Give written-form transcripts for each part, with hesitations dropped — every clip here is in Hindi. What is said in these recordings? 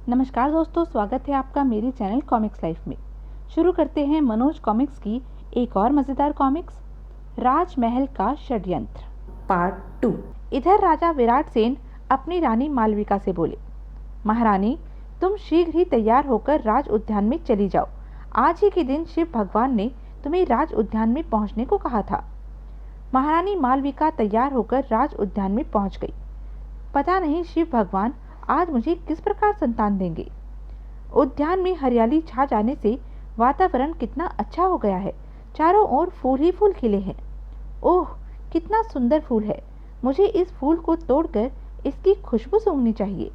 नमस्कार दोस्तों, स्वागत है आपका मेरे चैनल कॉमिक्स लाइफ में। शुरू करते हैं मनोज कॉमिक्स की एक और मज़ेदार कॉमिक्स, राजमहल का षड्यंत्र पार्ट 2। इधर राजा विराट सेन अपनी रानी मालविका से बोले, महारानी, तुम शीघ्र ही तैयार होकर राज उद्यान में चली जाओ। आज ही के दिन शिव भगवान ने तुम्हें राज उद्यान में पहुंचने को कहा था। महारानी मालविका तैयार होकर राज उद्यान में पहुंच गई। पता नहीं शिव भगवान आज मुझे किस प्रकार संतान देंगे। उद्यान में हरियाली छा जाने से वातावरण कितना अच्छा हो गया है। चारों ओर फूल ही फूल खिले हैं। ओह, कितना सुंदर फूल है। मुझे इस फूल को तोड़कर इसकी खुशबू सूंघनी चाहिए।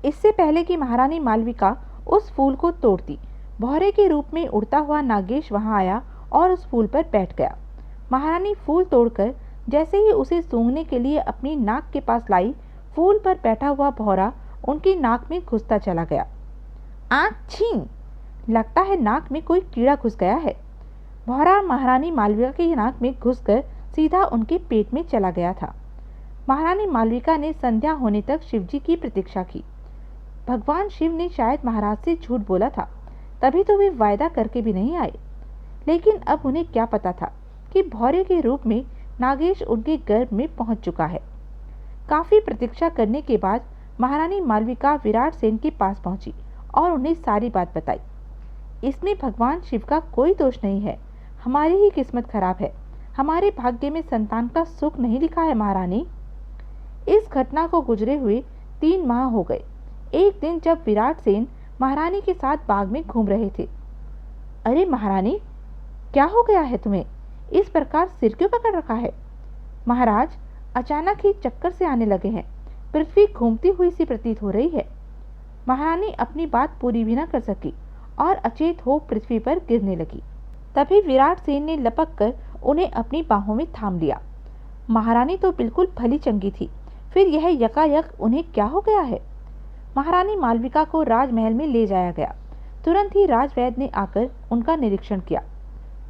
इससे पहले कि महारानी मालविका उस फूल को तोड़ती, भौरे के रूप में उड़ता हुआ नागेश वहां आया और उस फूल पर बैठ गया। महारानी फूल तोड़कर जैसे ही उसे सूंघने के लिए अपनी नाक के पास लाई, फूल पर बैठा हुआ भौरा उनकी नाक में घुसता चला गया। आच्छी! लगता है नाक में कोई कीड़ा घुस गया है। भौरा महारानी मालविका की नाक में घुसकर सीधा उनके पेट में चला गया था। महारानी मालविका ने संध्या होने तक शिवजी की प्रतीक्षा की। भगवान शिव ने शायद महाराज से झूठ बोला था, तभी तो वे वायदा करके भी नहीं आए। लेकिन अब उन्हें क्या पता था कि भौरे के रूप में नागेश उनके गर्भ में पहुंच चुका है। काफी प्रतीक्षा करने के बाद महारानी मालविका विराट सेन के पास पहुंची और उन्हें सारी बात बताई। इसमें भगवान शिव का कोई दोष नहीं है, हमारी ही किस्मत खराब है। हमारे भाग्य में संतान का सुख नहीं लिखा है महारानी। इस घटना को गुजरे हुए 3 माह हो गए। एक दिन जब विराट सेन महारानी के साथ बाग में घूम रहे थे। अरे महारानी, क्या हो गया है तुम्हें? इस प्रकार सिर क्यों पकड़ रखा है? महाराज, अचानक ही चक्कर से आने लगे हैं। पृथ्वी घूमती हुई सी प्रतीत हो रही है। महारानी अपनी बात पूरी भी न कर सकी और अचेत हो पृथ्वी पर गिरने लगी। तभी विराट सेन ने लपक कर उन्हें अपनी बाहों में थाम लिया। महारानी तो बिल्कुल भली चंगी थी, फिर यह यकायक उन्हें क्या हो गया है? महारानी मालविका को राजमहल में ले जाया गया। तुरंत ही राजवैद्य ने आकर उनका निरीक्षण किया।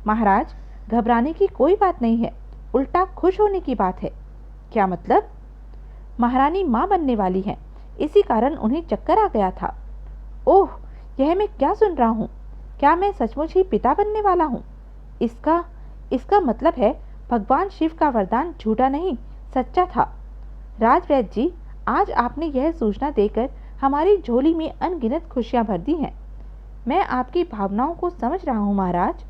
महाराज, घबराने की कोई बात नहीं है, उल्टा खुश होने की बात है। क्या मतलब? महारानी मां बनने वाली हैं, इसी कारण उन्हें चक्कर आ गया था। ओह, यह मैं क्या सुन रहा हूँ? क्या मैं सचमुच ही पिता बनने वाला हूँ? इसका मतलब है भगवान शिव का वरदान झूठा नहीं, सच्चा था। राजवैद्य जी, आज आपने यह सूचना देकर हमारी झोली में अनगिनत खुशियां भर दी हैं। मैं आपकी भावनाओं को समझ रहा हूँ महाराज।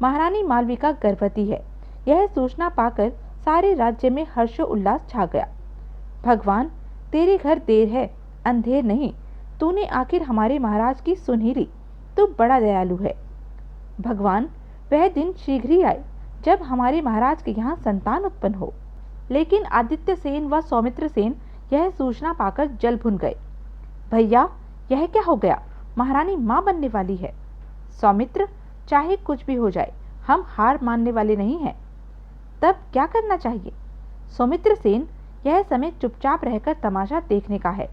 महारानी मालविका गर्भवती है, यह सूचना पाकर सारे राज्य में हर्षोल्लास छा गया। भगवान, तेरे घर देर है, अंधेर नहीं। तूने आखिर हमारे महाराज की सुन ही ली। तू बड़ा दयालु है। भगवान, वह दिन शीघ्र ही आए जब हमारे महाराज के यहाँ संतान उत्पन्न हो। लेकिन आदित्य सेन व सौमित्र सेन यह सूचना पाकर जल भुन गए। भैया, यह क्या हो गया? महारानी मां बनने वाली है। सौमित्र, चाहे कुछ भी हो जाए, हम हार मानने वाले नहीं हैं। तब क्या करना चाहिए? सौमित्र सेन, यह समय चुपचाप रहकर तमाशा देखने का है।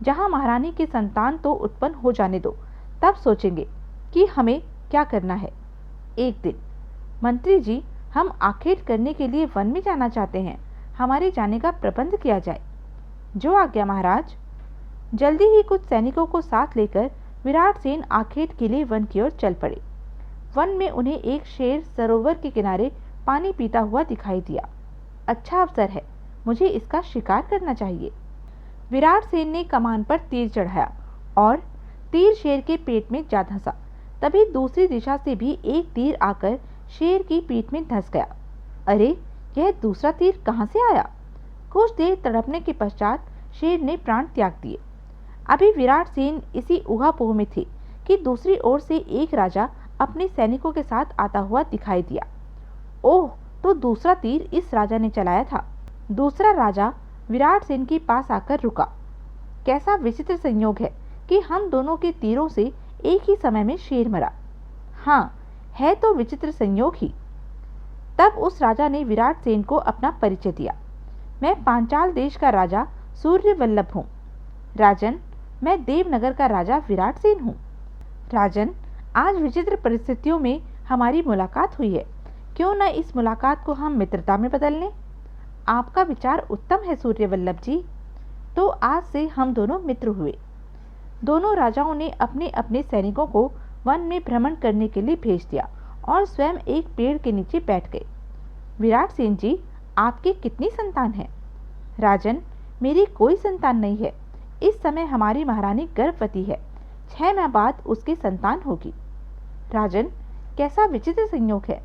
जहां महारानी की संतान तो उत्पन्न हो जाने दो, तब सोचेंगे कि हमें क्या करना है। एक दिन, मंत्री जी, हम आखेट करने के लिए वन में जाना चाहते हैं। हमारे जाने का प्रबंध किया जाए। जो आज्ञा महाराज। जल्दी ही कुछ सैनिकों को साथ लेकर विराट सेन आखेट के लिए वन की ओर चल पड़े। वन में उन्हें एक शेर सरोवर के किनारे पानी पीता हुआ दिखाई दिया। अच्छा अवसर है, मुझे इसका शिकार करना चाहिए। विराट सेन ने कमान पर तीर चढ़ाया और तीर शेर के पेट में जा धंसा। तभी दूसरी दिशा से भी एक तीर आकर शेर की पीठ में धंस गया। अरे, यह दूसरा तीर कहां से आया? कुछ देर तड़पने के पश्चात शेर ने प्राण त्याग दिए। अभी विराट सेन इसी ऊहापोह में थे कि दूसरी ओर से एक राजा अपने सैनिकों के साथ आता हुआ दिखाई दिया। ओह, तो दूसरा तीर इस राजा ने चलाया था। दूसरा राजा विराट सेन के पास आकर रुका। कैसा विचित्र संयोग है कि हम दोनों के तीरों से एक ही समय में शेर मरा। हाँ, है तो विचित्र संयोग ही। तब उस राजा ने विराट सेन को अपना परिचय दिया। मैं पांचाल देश का राजा सूर्यवल्लभ हूँ। राजन, मैं देवनगर का राजा विराट सेन हूँ। राजन, आज विचित्र परिस्थितियों में हमारी मुलाकात हुई है। क्यों न इस मुलाकात को हम मित्रता में बदल लें? आपका विचार उत्तम है सूर्यवल्लभ जी। तो आज से हम दोनों मित्र हुए। दोनों राजाओं ने अपने अपने सैनिकों को वन में भ्रमण करने के लिए भेज दिया और स्वयं एक पेड़ के नीचे बैठ गए। विराट सेन जी, आपकी कितनी संतान है? राजन, मेरी कोई संतान नहीं है। इस समय हमारी महारानी गर्भवती है। 6 माह बाद उसकी संतान होगी। राजन, कैसा विचित्र संयोग है।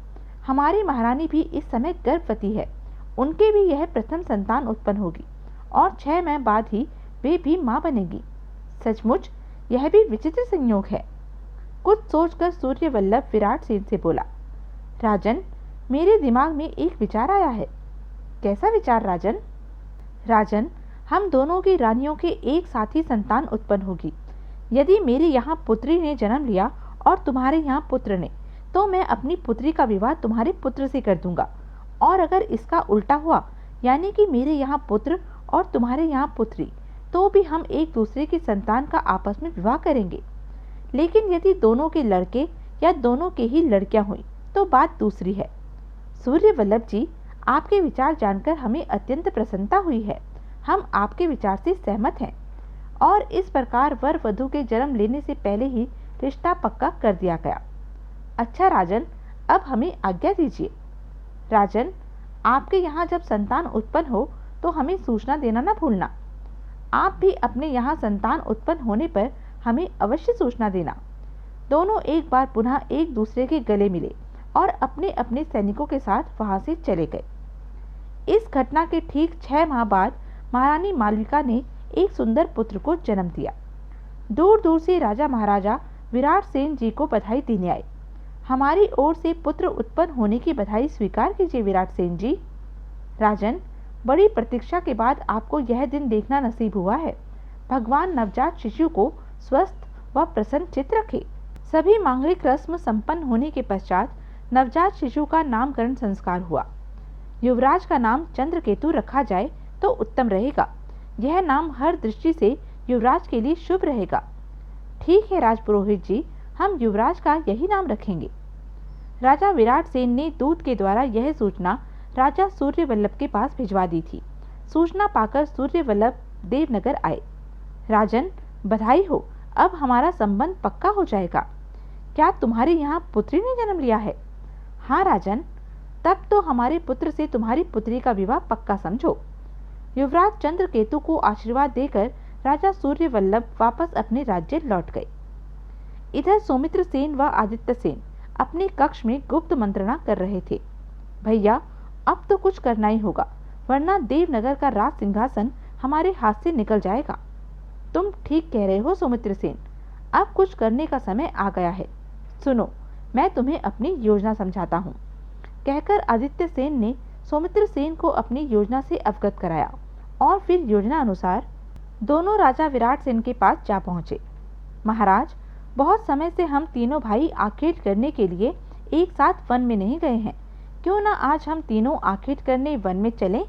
हमारी महारानी भी इस समय गर्भवती है। उनके भी यह प्रथम संतान उत्पन्न होगी और 6 माह बाद ही वे भी मां बनेगी। सचमुच यह भी विचित्र संयोग है। कुछ सोचकर सूर्यवल्लभ विराट सेन से बोला, राजन, मेरे दिमाग में एक विचार आया है। कैसा विचार राजन? राजन, हम दोनों की रानियों के एक साथ ही संतान उत्पन्न होगी। यदि मेरे यहाँ पुत्री ने जन्म लिया और तुम्हारे यहाँ पुत्र ने, तो मैं अपनी पुत्री का विवाह तुम्हारे पुत्र से कर दूंगा। और अगर इसका उल्टा हुआ, यानी कि मेरे यहाँ पुत्र और तुम्हारे यहाँ पुत्री, तो भी हम एक दूसरे की संतान का आपस में विवाह करेंगे। लेकिन यदि दोनों के लड़के या दोनों के ही लड़कियां हुई तो बात दूसरी है। सूर्यवल्लभ जी, आपके विचार जानकर हमें अत्यंत प्रसन्नता हुई है। हम आपके विचार से सहमत हैं और इस प्रकार वर वधू के जन्म लेने से पहले ही रिश्ता पक्का कर दिया गया। अच्छा राजन, अब हमें आज्ञा दीजिए। राजन, आपके यहाँ जब संतान उत्पन्न हो तो हमें सूचना देना न भूलना। आप भी अपने यहाँ संतान उत्पन्न होने पर हमें अवश्य सूचना देना। दोनों एक बार पुनः एक दूसरे के गले मिले और अपने अपने सैनिकों के साथ वहां से चले गए। इस घटना के ठीक 6 माह बाद महारानी मालविका ने एक सुंदर पुत्र को जन्म दिया। दूर दूर से राजा महाराजा विराट सेन जी को बधाई देने आए। हमारी ओर से पुत्र उत्पन्न होने की बधाई स्वीकार कीजिए विराट सेन जी। राजन, बड़ी प्रतीक्षा के बाद आपको यह दिन देखना नसीब हुआ है। भगवान नवजात शिशु को स्वस्थ व प्रसन्न चित्त रखे। सभी मांगलिक रस्म संपन्न होने के पश्चात नवजात शिशु का नामकरण संस्कार हुआ। युवराज का नाम चंद्रकेतु रखा जाए तो उत्तम रहेगा। यह नाम हर दृष्टि से युवराज के लिए शुभ रहेगा। ठीक है राजपुरोहित जी, हम युवराज का यही नाम रखेंगे। राजा विराट सेन ने दूत के द्वारा यह सूचना राजा सूर्यवल्लभ के पास भिजवा दी थी। सूचना पाकर सूर्यवल्लभ देवनगर आए। राजन, बधाई हो, अब हमारा संबंध पक्का हो जाएगा। क्या तुम्हारे यहाँ पुत्री ने जन्म लिया है? हाँ राजन, तब तो हमारे पुत्र से तुम्हारी पुत्री का विवाह पक्का समझो। युवराज चंद्रकेतु को आशीर्वाद देकर राजा सूर्यवल्लभ वापस अपने राज्य लौट गए। इधर सौमित्र सेन व आदित्य सेन अपने कक्ष में गुप्त मंत्रणा कर रहे थे। भैया, अब तो कुछ करना ही होगा, वरना देवनगर का राज सिंहासन हमारे हाथ से निकल जाएगा। तुम ठीक कह रहे हो सौमित्र सेन, अब कुछ करने का समय आ गया है। सुनो, मैं तुम्हें अपनी योजना समझाता हूँ। कहकर आदित्य सेन ने सौमित्र सेन को अपनी योजना से अवगत कराया और फिर योजना अनुसार दोनों राजा विराट सेन के पास जा पहुंचे। महाराज, बहुत समय से हम तीनों भाई आखेट करने के लिए एक साथ वन में नहीं गए हैं। क्यों ना आज हम तीनों आखेट करने वन में चलें?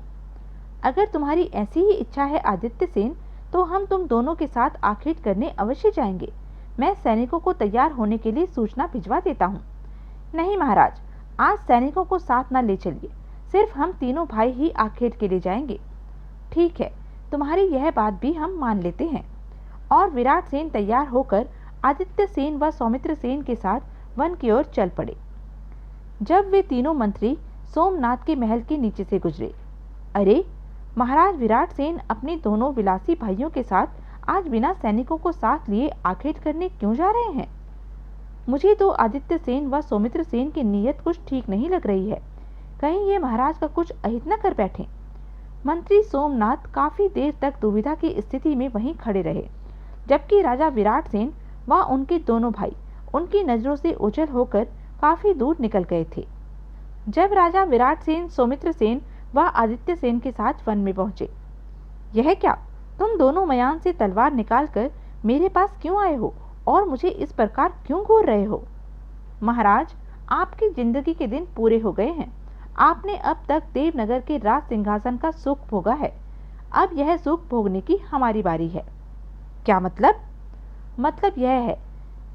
अगर तुम्हारी ऐसी ही इच्छा है आदित्य सेन, तो हम तुम दोनों के साथ आखेट करने अवश्य जाएंगे। मैं सैनिकों को तैयार होने के लिए सूचना भिजवा देता हूँ। नहीं महाराज, आज सैनिकों को साथ न ले चलिए, सिर्फ हम तीनों भाई ही आखेट के लिए जाएंगे। ठीक है, तुम्हारी यह बात भी हम मान लेते हैं। और विराट सेन तैयार होकर आदित्य सेन व सौमित्र सेन के साथ वन की ओर चल पड़े। जब वे तीनों मंत्री सोमनाथ के महल के नीचे से गुजरे, अरे महाराज विराट सेन अपने दोनों विलासी भाइयों के साथ आज बिना सैनिकों को साथ लिए आखेट करने क्यों जा रहे हैं? मुझे तो आदित्य सेन व सौमित्र सेन की नीयत कुछ ठीक नहीं लग रही है। कहीं ये महाराज का कुछ अहित न कर बैठे। मंत्री सोमनाथ काफी देर तक दुविधा की स्थिति में वहीं खड़े रहे, जबकि राजा विराट सेन व उनके दोनों भाई उनकी नजरों से ओझल होकर काफी दूर निकल गए थे। जब राजा विराट सेन सौमित्र सेन व आदित्य सेन के साथ वन में पहुंचे, यह क्या, तुम दोनों मयान से तलवार निकालकर मेरे पास क्यों आए हो और मुझे इस प्रकार क्यों घूर रहे हो? महाराज, आपकी जिंदगी के दिन पूरे हो गए हैं। आपने अब तक देवनगर के राज सिंहासन का सुख भोगा है। अब यह सुख भोगने की हमारी बारी है। क्या मतलब? मतलब यह है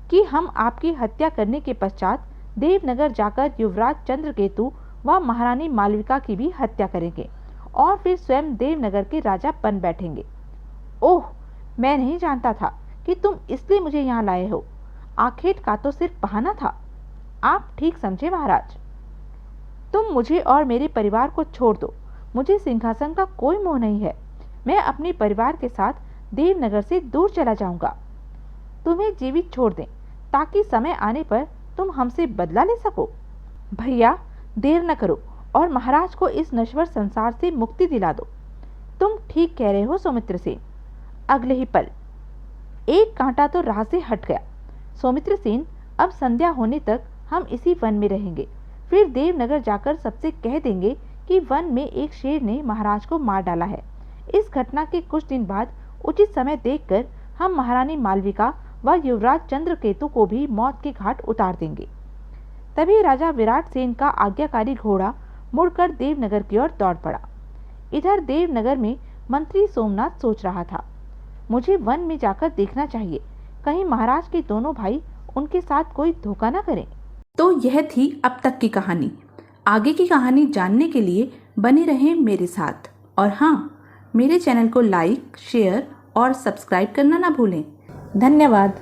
कि हम आपकी हत्या करने के पश्चात देवनगर जाकर युवराज चंद्रकेतु व महारानी मालविका की भी हत्या करेंगे और फिर स्वयं देवनगर के राजा बन बैठेंगे। ओह, मैं नहीं जानता था कि तुम इसलिए मुझे यहाँ लाए हो। आखेट का तो सिर्फ बहाना था। आप ठीक समझे महाराज। तुम मुझे और मेरे परिवार को छोड़ दो। मुझे सिंहासन का कोई मोह नहीं है। मैं अपने परिवार के साथ देवनगर से दूर चला जाऊंगा। तुम्हें जीवित छोड़ दें ताकि समय आने पर तुम हमसे बदला ले सको। भैया, देर न करो और महाराज को इस नश्वर संसार से मुक्ति दिला दो। तुम ठीक कह रहे हो सौमित्र सेन। अगले ही पल एक कांटा तो राह से हट गया। सौमित्र सेन, अब संध्या होने तक हम इसी वन में रहेंगे। फिर देवनगर जाकर सबसे कह देंगे कि वन में एक शेर ने महाराज को मार डाला है। इस घटना के कुछ दिन बाद उचित समय देखकर हम महारानी मालविका व युवराज चंद्रकेतु को भी मौत के घाट उतार देंगे। तभी राजा विराट सेन का आज्ञाकारी घोड़ा मुड़कर देवनगर की ओर दौड़ पड़ा। इधर देवनगर में मंत्री सोमनाथ सोच रहा था, मुझे वन में जाकर देखना चाहिए, कहीं महाराज के दोनों भाई उनके साथ कोई धोखा न करें। तो यह थी अब तक की कहानी। आगे की कहानी जानने के लिए बने रहें मेरे साथ। और हाँ, मेरे चैनल को लाइक, शेयर और सब्सक्राइब करना ना भूलें। धन्यवाद।